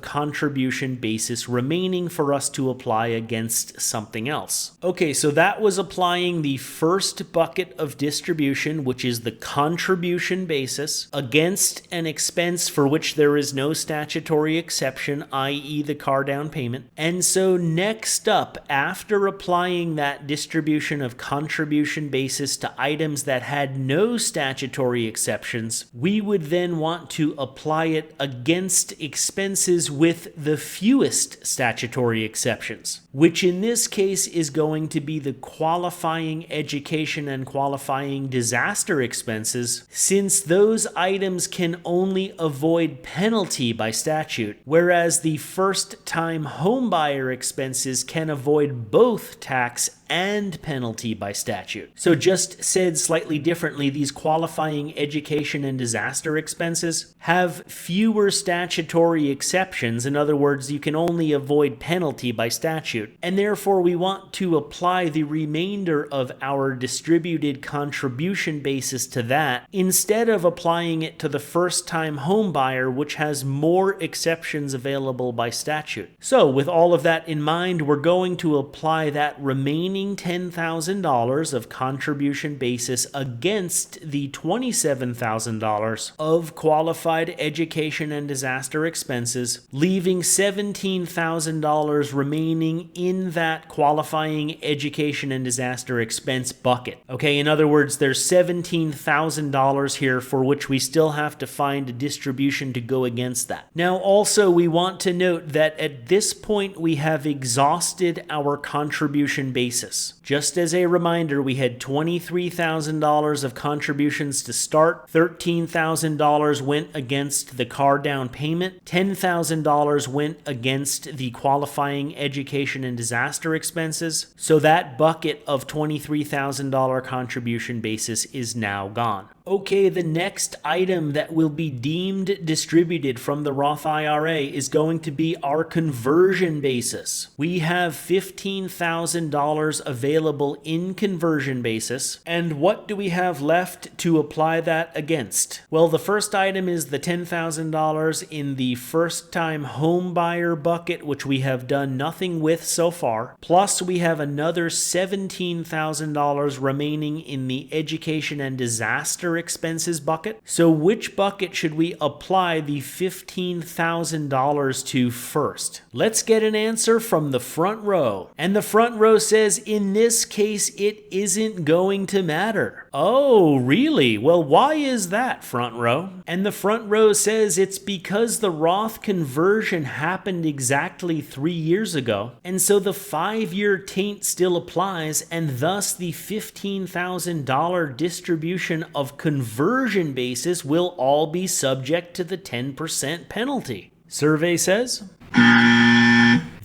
contribution basis remaining for us to apply against something else. Okay, so that was applying the first bucket of distribution, which is the contribution basis, against an expense for which there is no statutory exception, i.e. the car down payment. And so next up, after applying that distribution of contribution basis to items that had no statutory exceptions, we would then want to apply it against expenses with the fewest statutory exceptions, which in this case is going to be the qualifying education and qualifying disaster expenses, since those items can only avoid penalty by statute, whereas the first-time homebuyer expenses can avoid both tax and penalty by statute. So just said slightly differently, these qualifying education and disaster expenses have fewer statutory exceptions. In other words, you can only avoid penalty by statute. And therefore, we want to apply the remainder of our distributed contribution basis to that, instead of applying it to the first-time homebuyer, which has more exceptions available by statute. So with all of that in mind, we're going to apply that remaining remaining $10,000 of contribution basis against the $27,000 of qualified education and disaster expenses, leaving $17,000 remaining in that qualifying education and disaster expense bucket. Okay, in other words, there's $17,000 here for which we still have to find a distribution to go against that. Now, also, we want to note that at this point, we have exhausted our contribution basis. Just as a reminder, we had $23,000 of contributions to start, $13,000 went against the car down payment, $10,000 went against the qualifying education and disaster expenses, so that bucket of $23,000 contribution basis is now gone. Okay, the next item that will be deemed distributed from the Roth IRA is going to be our conversion basis. We have $15,000 available in conversion basis, and what do we have left to apply that against? Well, the first item is the $10,000 in the first-time home buyer bucket, which we have done nothing with so far, plus we have another $17,000 remaining in the education and disaster expenses bucket. So which bucket should we apply the $15,000 to first? Let's get an answer from the front row. And the front row says, in this case, it isn't going to matter. Oh, really? Well, why is that, front row? And the front row says it's because the Roth conversion happened exactly 3 years ago, and so the 5-year taint still applies, and thus the $15,000 distribution of conversion basis will all be subject to the 10% penalty. Survey says,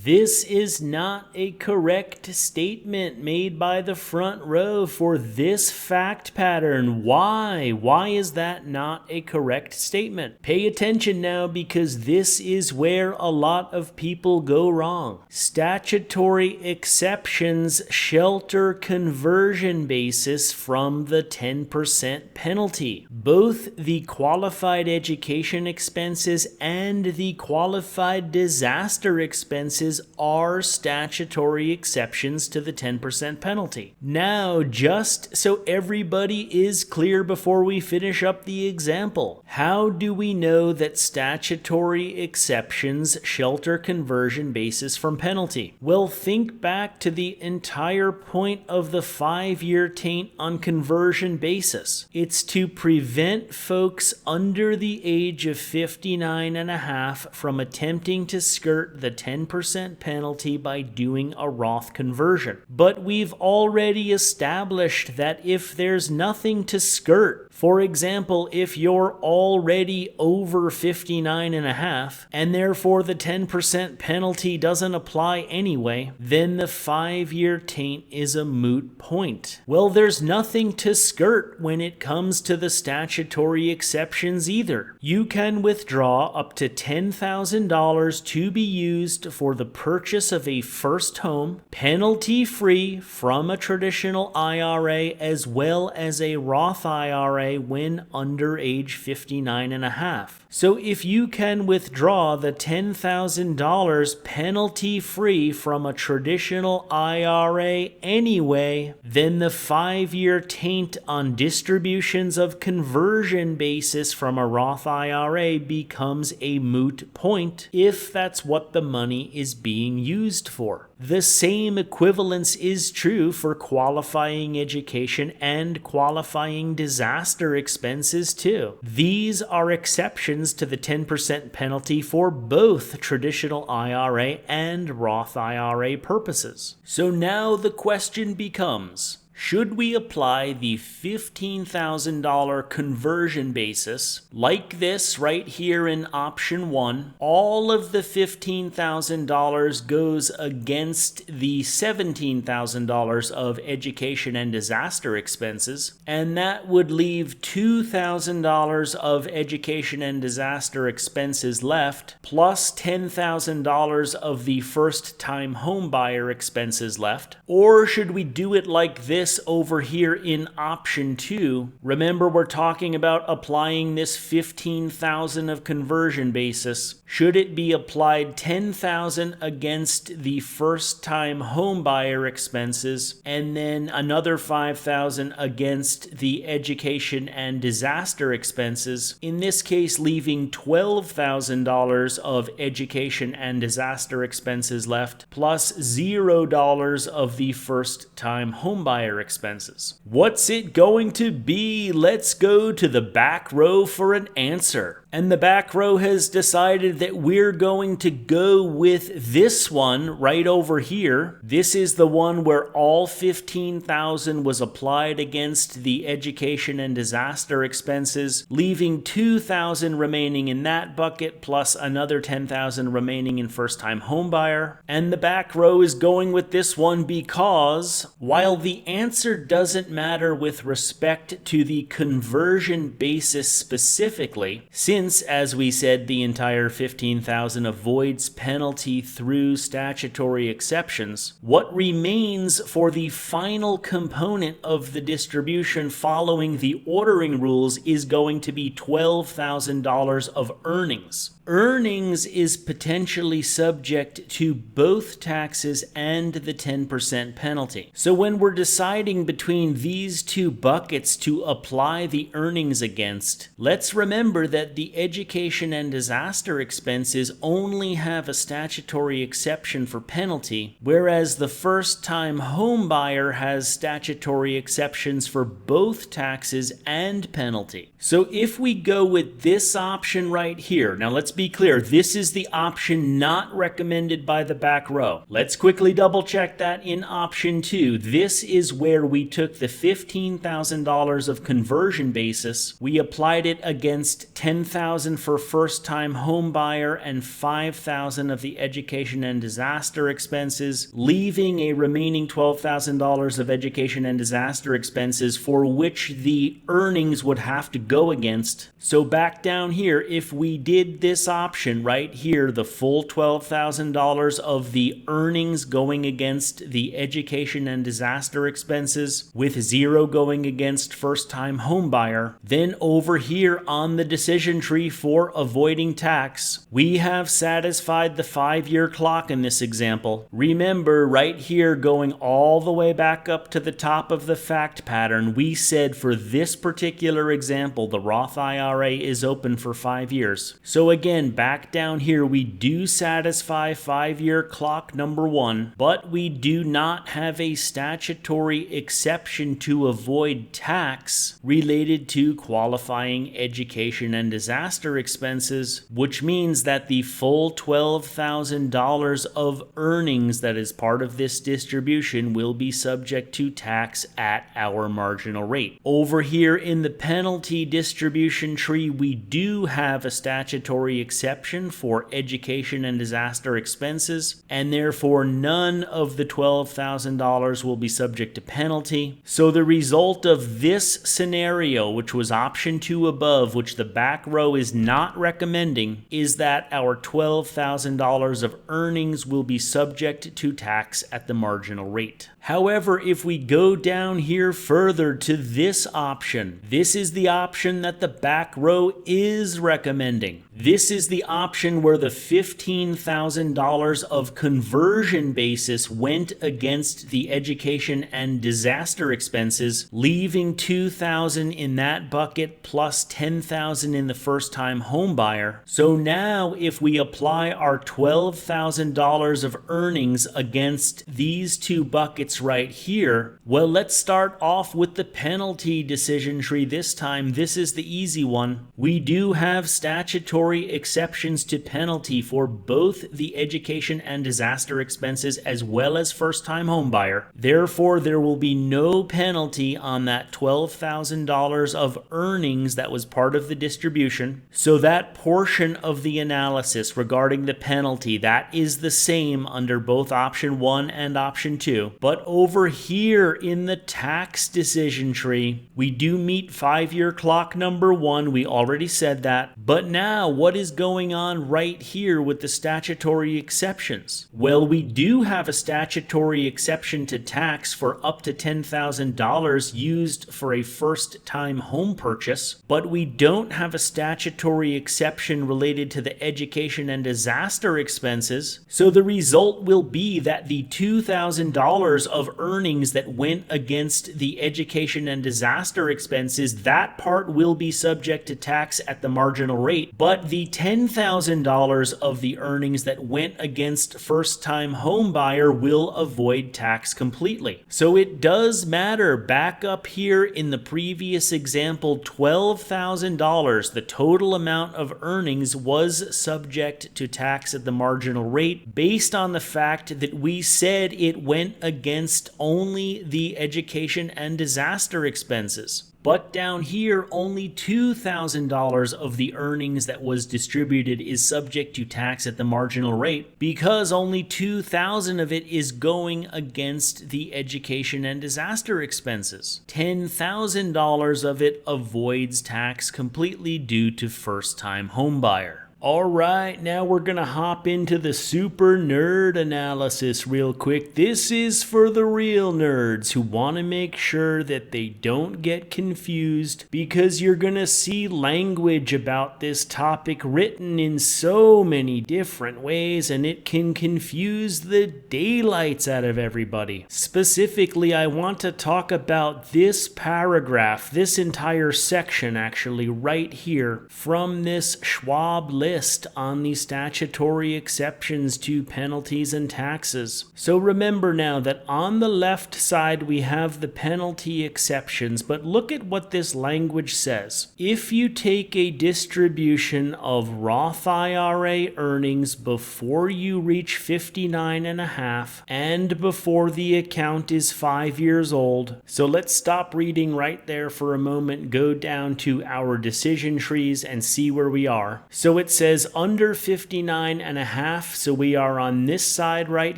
this is not a correct statement made by the front row for this fact pattern. Why? Why is that not a correct statement? Pay attention now, because this is where a lot of people go wrong. Statutory exceptions shelter conversion basis from the 10% penalty. Both the qualified education expenses and the qualified disaster expenses are statutory exceptions to the 10% penalty. Now, just so everybody is clear before we finish up the example, how do we know that statutory exceptions shelter conversion basis from penalty? Well, think back to the entire point of the 5-year taint on conversion basis. It's to prevent folks under the age of 59 and a half from attempting to skirt the 10% penalty by doing a Roth conversion. But we've already established that if there's nothing to skirt, for example, if you're already over 59 and a half, and therefore the 10% penalty doesn't apply anyway, then the 5-year taint is a moot point. Well, there's nothing to skirt when it comes to the statutory exceptions either. You can withdraw up to $10,000 to be used for the purchase of a first home, penalty-free from a traditional IRA as well as a Roth IRA when under age 59 and a half. So if you can withdraw the $10,000 penalty-free from a traditional IRA anyway, then the 5-year taint on distributions of conversion basis from a Roth IRA becomes a moot point if that's what the money is being used for. The same equivalence is true for qualifying education and qualifying disaster expenses too. These are exceptions to the 10% penalty for both traditional IRA and Roth IRA purposes. So now the question becomes, should we apply the $15,000 conversion basis like this right here in option 1? All of the $15,000 goes against the $17,000 of education and disaster expenses, and that would leave $2,000 of education and disaster expenses left, plus $10,000 of the first-time home buyer expenses left. Or should we do it like this this over here in option 2, remember we're talking about applying this $15,000 of conversion basis. Should it be applied $10,000 against the first-time home buyer expenses and then another $5,000 against the education and disaster expenses, in this case leaving $12,000 of education and disaster expenses left, plus $0 of the first-time homebuyer expenses? What's it going to be? Let's go to the back row for an answer. And the back row has decided that we're going to go with this one right over here. This is the one where all $15,000 was applied against the education and disaster expenses, leaving $2,000 remaining in that bucket, plus another $10,000 remaining in first-time homebuyer. And the back row is going with this one because while the answer doesn't matter with respect to the conversion basis specifically, since, as we said, the entire $15,000 avoids penalty through statutory exceptions, what remains for the final component of the distribution following the ordering rules is going to be $12,000 of earnings. Earnings is potentially subject to both taxes and the 10% penalty. So when we're deciding between these two buckets to apply the earnings against, let's remember that the education and disaster expenses only have a statutory exception for penalty, whereas the first-time home buyer has statutory exceptions for both taxes and penalty. So if we go with this option right here, now let's be clear, this is the option not recommended by the back row. Let's quickly double check that in option 2. This is where we took the $15,000 of conversion basis, we applied it against $10,000 for first-time home buyer and $5,000 of the education and disaster expenses, leaving a remaining $12,000 of education and disaster expenses for which the earnings would have to go against. So back down here, if we did this option right here, the full $12,000 of the earnings going against the education and disaster expenses with 0 going against first-time home buyer, then over here on the decision tree for avoiding tax, we have satisfied the 5-year clock in this example. Remember, right here going all the way back up to the top of the fact pattern, we said for this particular example, the Roth IRA is open for 5 years. So again, back down here, we do satisfy 5-year clock number 1, but we do not have a statutory exception to avoid tax related to qualifying education and disaster expenses, which means that the full $12,000 of earnings that is part of this distribution will be subject to tax at our marginal rate. Over here in the penalty distribution tree, we do have a statutory exception for education and disaster expenses, and therefore none of the $12,000 will be subject to penalty. So the result of this scenario, which was option 2 above, which the back row is not recommending, is that our $12,000 of earnings will be subject to tax at the marginal rate. However, if we go down here further to this option, this is the option that the back row is recommending. This is the option where the $15,000 of conversion basis went against the education and disaster expenses, leaving $2,000 in that bucket plus $10,000 in the first-time home buyer. So now if we apply our $12,000 of earnings against these two buckets right here, well, let's start off with the penalty decision tree this time. This is the easy one. We do have statutory exceptions to penalty for both the education and disaster expenses as well as first-time home buyer. Therefore, there will be no penalty on that $12,000 of earnings that was part of the distribution. So that portion of the analysis regarding the penalty, that is the same under both option 1 and option 2. But over here in the tax decision tree, we do meet 5-year clock number 1. We already said that. But now now, what is going on right here with the statutory exceptions? Well, we do have a statutory exception to tax for up to $10,000 used for a first-time home purchase, but we don't have a statutory exception related to the education and disaster expenses. So the result will be that the $2,000 of earnings that went against the education and disaster expenses, that part will be subject to tax at the marginal rate, but the $10,000 of the earnings that went against first-time home buyer will avoid tax completely. So it does matter. Back up here in the previous example, $12,000, the total amount of earnings was subject to tax at the marginal rate based on the fact that we said it went against only the education and disaster expenses. But down here, only $2,000 of the earnings that was distributed is subject to tax at the marginal rate because only $2,000 of it is going against the education and disaster expenses. $10,000 of it avoids tax completely due to first-time homebuyer. Alright, now we're gonna hop into the super nerd analysis real quick. This is for the real nerds who want to make sure that they don't get confused because you're gonna see language about this topic written in so many different ways and it can confuse the daylights out of everybody. Specifically, I want to talk about this paragraph, this entire section actually right here from this Schwab list on the statutory exceptions to penalties and taxes. So remember now that on the left side we have the penalty exceptions, but look at what this language says. If you take a distribution of Roth IRA earnings before you reach 59.5 and before the account is 5 years old. So let's stop reading right there for a moment, go down to our decision trees and see where we are. So it says under 59.5, so we are on this side right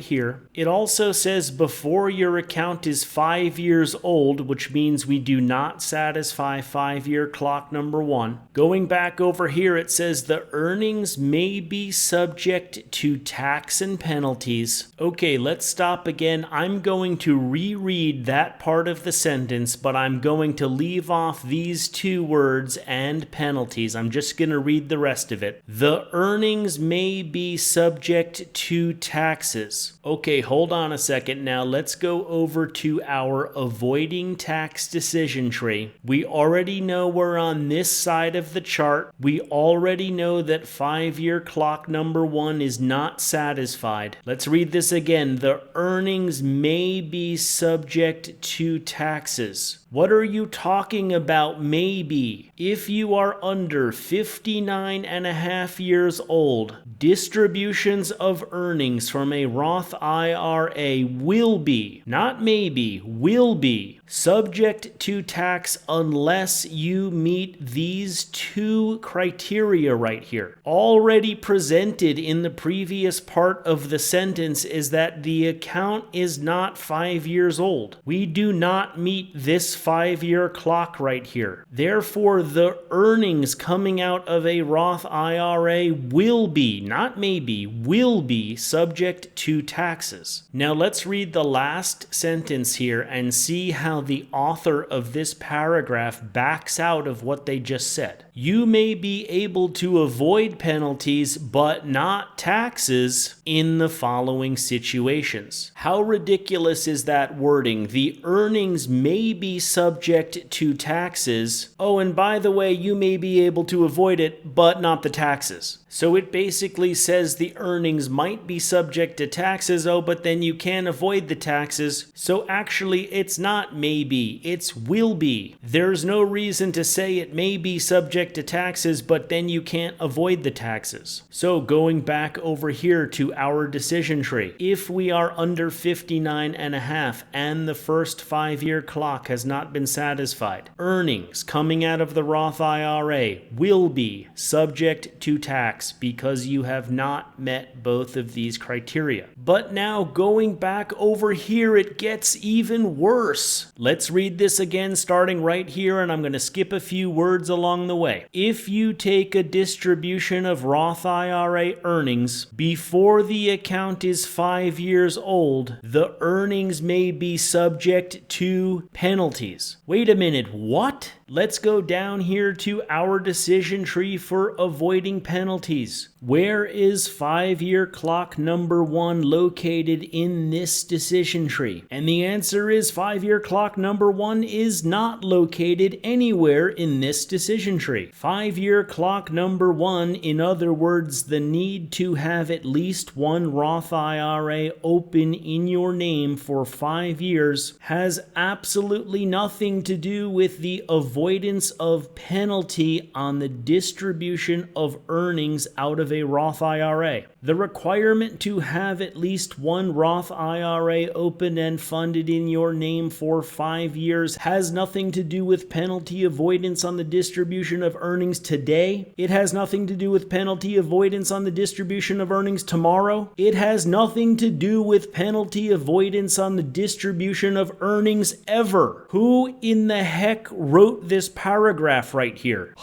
here. It also says before your account is 5 years old, which means we do not satisfy 5-year clock number 1. Going back over here, it says the earnings may be subject to tax and penalties. Okay, let's stop again. I'm going to reread that part of the sentence, but I'm going to leave off these two words and penalties. I'm just going to read the rest of it. The earnings may be subject to taxes. Okay, hold on a second now. Let's go over to our avoiding tax decision tree. We already know we're on this side of the chart. We already know that 5-year clock number 1 is not satisfied. Let's read this again. The earnings may be subject to taxes. What are you talking about, maybe? If you are under 59.5 years old, distributions of earnings from a Roth IRA will be, not maybe, will be, subject to tax unless you meet these two criteria right here. Already presented in the previous part of the sentence is that the account is not 5 years old. We do not meet this 5-year clock right here. Therefore, the earnings coming out of a Roth IRA will be, not maybe, will be subject to taxes. Now let's read the last sentence here and see how the author of this paragraph backs out of what they just said. You may be able to avoid penalties but not taxes in the following situations. How ridiculous is that wording? The earnings may be subject to taxes. Oh, and by the way, you may be able to avoid it, but not the taxes. So it basically says the earnings might be subject to taxes, oh, but then you can't avoid the taxes. So actually, it's not maybe, it's will be. There's no reason to say it may be subject to taxes, but then you can't avoid the taxes. So going back over here to our decision tree, if we are under 59.5 and the first 5-year clock has not been satisfied, earnings coming out of the Roth IRA will be subject to tax tax because you have not met both of these criteria. But now going back over here, it gets even worse. Let's read this again starting right here, and I'm going to skip a few words along the way. If you take a distribution of Roth IRA earnings before the account is 5 years old, the earnings may be subject to penalties. Wait a minute, what? Let's go down here to our decision tree for avoiding penalties. Where is 5-year clock number 1 located in this decision tree? And the answer is 5-year clock number 1 is not located anywhere in this decision tree. 5-year clock number 1, in other words, the need to have at least one Roth IRA open in your name for 5 years, has absolutely nothing to do with the avoidance of penalty on the distribution of earnings out of a Roth IRA. The requirement to have at least one Roth IRA open and funded in your name for 5 years has nothing to do with penalty avoidance on the distribution of earnings today. It has nothing to do with penalty avoidance on the distribution of earnings tomorrow. It has nothing to do with penalty avoidance on the distribution of earnings ever. Who in the heck wrote this paragraph right here?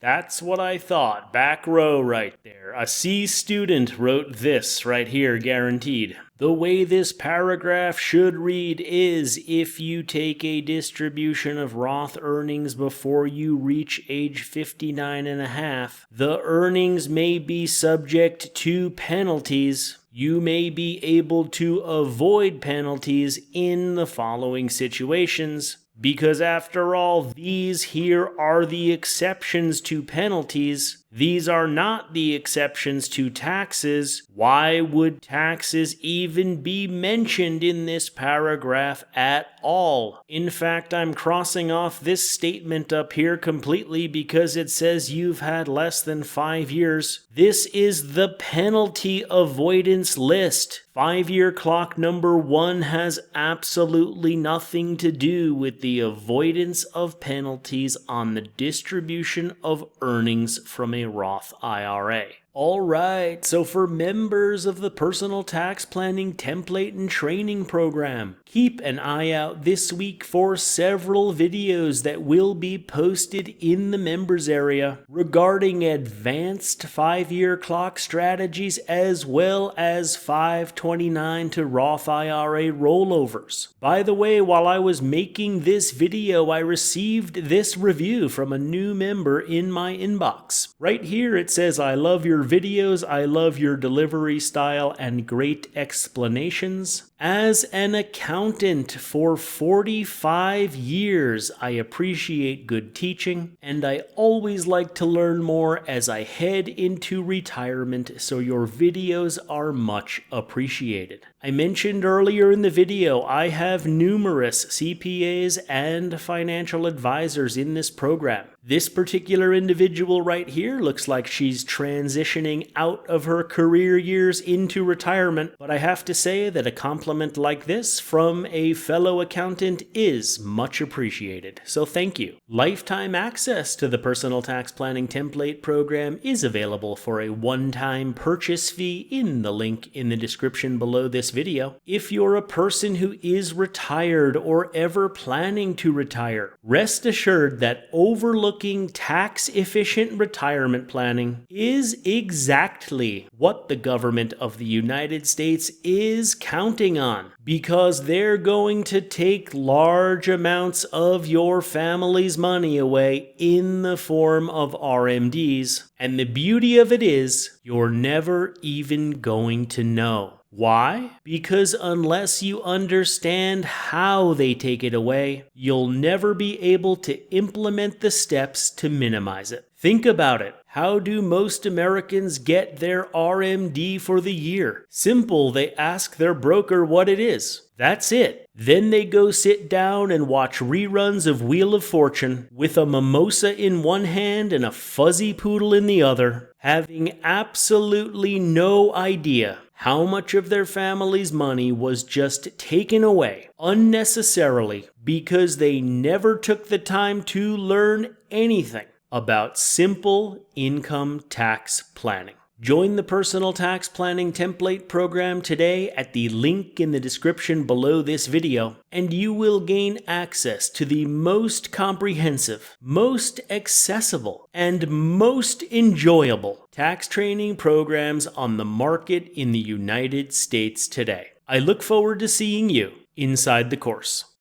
That's what I thought. Back row right there. A C student wrote this right here, guaranteed. The way this paragraph should read is, if you take a distribution of Roth earnings before you reach age 59 and a half, the earnings may be subject to penalties. You may be able to avoid penalties in the following situations. Because after all, these here are the exceptions to penalties. These are not the exceptions to taxes. Why would taxes even be mentioned in this paragraph at all? In fact, I'm crossing off this statement up here completely because it says you've had less than 5 years. This is the penalty avoidance list. 5-year clock number 1 has absolutely nothing to do with the avoidance of penalties on the distribution of earnings from a Roth IRA. Alright, so for members of the Personal Tax Planning Template and Training Program, keep an eye out this week for several videos that will be posted in the members area regarding advanced 5-year clock strategies as well as 529 to Roth IRA rollovers. By the way, while I was making this video, I received this review from a new member in my inbox. Right here it says, "I love your videos, I love your delivery style and great explanations. As an accountant for 45 years, I appreciate good teaching, and I always like to learn more as I head into retirement, so your videos are much appreciated." I mentioned earlier in the video, I have numerous CPAs and financial advisors in this program. This particular individual right here looks like she's transitioning out of her career years into retirement, but I have to say that a compliment like this from a fellow accountant is much appreciated, so thank you. Lifetime access to the Personal Tax Planning Template program is available for a one-time purchase fee in the link in the description below this video. If you're a person who is retired or ever planning to retire, rest assured that overlooking tax-efficient retirement planning is exactly what the government of the United States is counting on, because they're going to take large amounts of your family's money away in the form of RMDs. And the beauty of it is, you're never even going to know. Why? Because unless you understand how they take it away, you'll never be able to implement the steps to minimize it. Think about it. How do most Americans get their RMD for the year? Simple, they ask their broker what it is. That's it. Then they go sit down and watch reruns of Wheel of Fortune with a mimosa in one hand and a fuzzy poodle in the other, having absolutely no idea how much of their family's money was just taken away unnecessarily because they never took the time to learn anything. about simple income tax planning. Join the Personal Tax Planning Template program today at the link in the description below this video, and you will gain access to the most comprehensive, most accessible, and most enjoyable tax training programs on the market in the United States today. I look forward to seeing you inside the course.